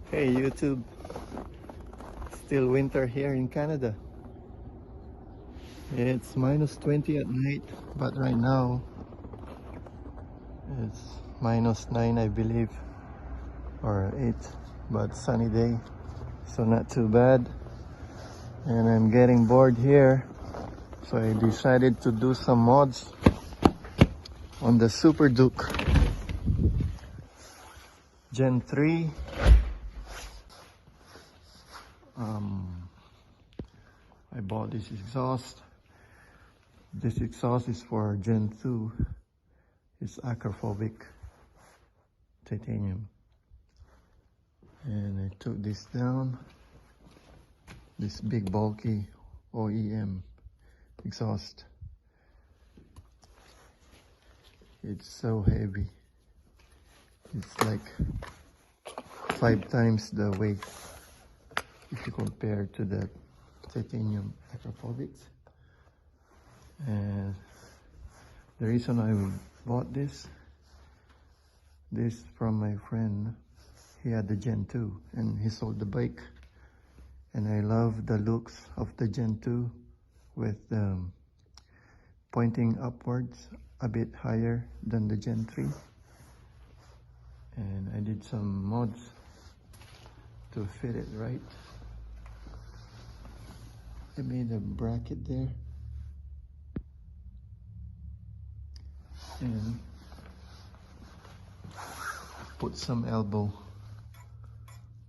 Hey YouTube, still winter here in Canada. It's minus 20 at night, but right now it's minus 9 I believe, or 8, but sunny day, so not too bad. And I'm getting bored here, so I decided to do some mods on the Super Duke Gen 3. I bought this exhaust. This exhaust is for Gen 2. It's Akrapovic titanium. And I took this down. This big bulky OEM exhaust. It's so heavy. It's like 5 times the weight if you compare to the titanium Akrapovic. And the reason I bought this from my friend, he had the Gen 2 and he sold the bike, and I love the looks of the Gen 2 with pointing upwards a bit higher than the Gen 3. And I did some mods to fit it right. I made a bracket there and put some elbow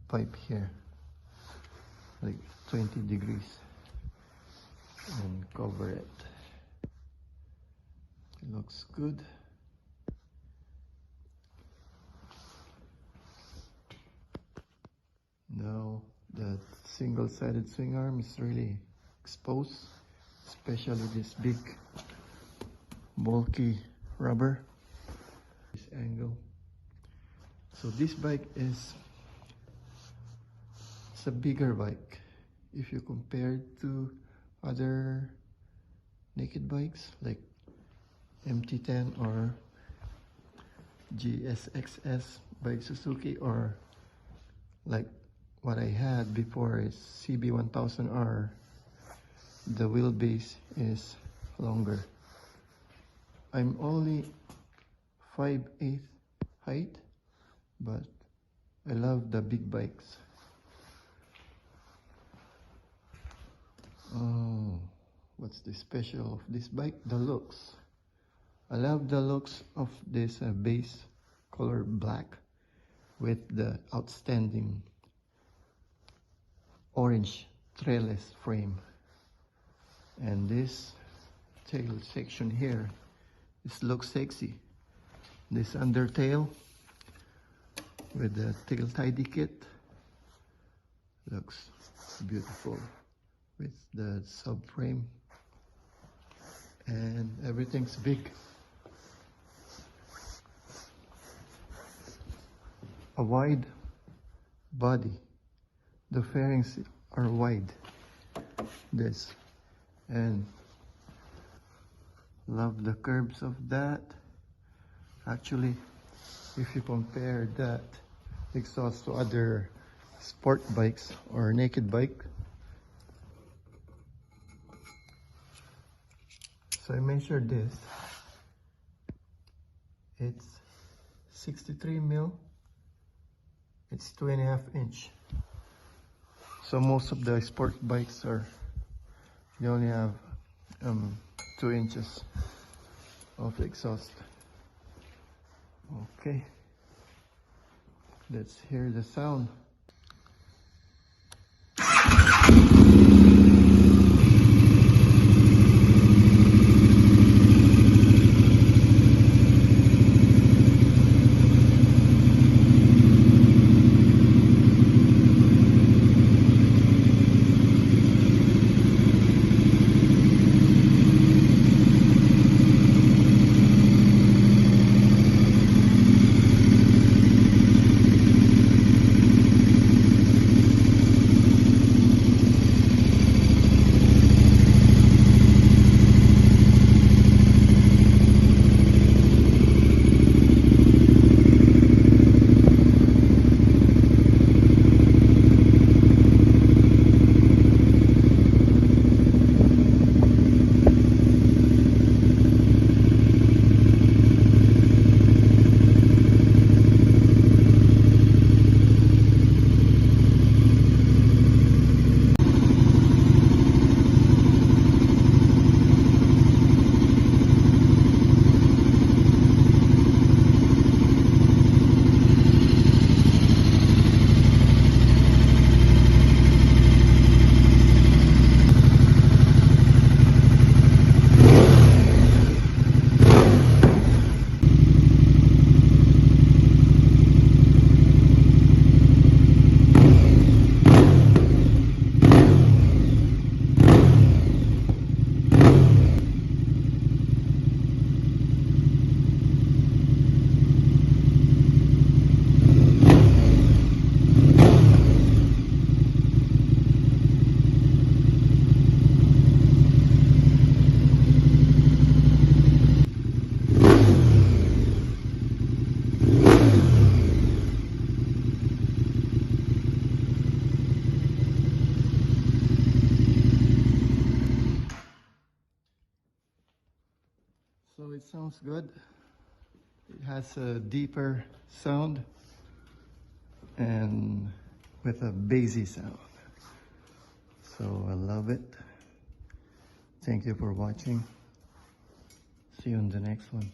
pipe here, like 20 degrees, and cover it. It looks good. Now the single-sided swing arm is really exposed, especially this big bulky rubber, this angle. So this bike it's a bigger bike if you compare it to other naked bikes like MT10 or GSXS by Suzuki, or like what I had before is CB1000R. The wheelbase is longer. I'm only 5'8" height, but I love the big bikes. Oh, what's the special of this bike? The looks. I love the looks of this base color black with the outstanding orange trailless frame. And this tail section here, this looks sexy. This undertail with the tail tidy kit looks beautiful with the subframe, and everything's big. A wide body. The fairings are wide. This. And love the curves of that. Actually, if you compare that exhaust to other sport bikes or naked bike, so I measured this. It's 63 mil. It's 2.5 inch. So most of the sport bikes they only have 2 inches of exhaust. Okay, let's hear the sound. sounds good. It has a deeper sound and with a bassy sound. So I love it. Thank you for watching. See you in the next one.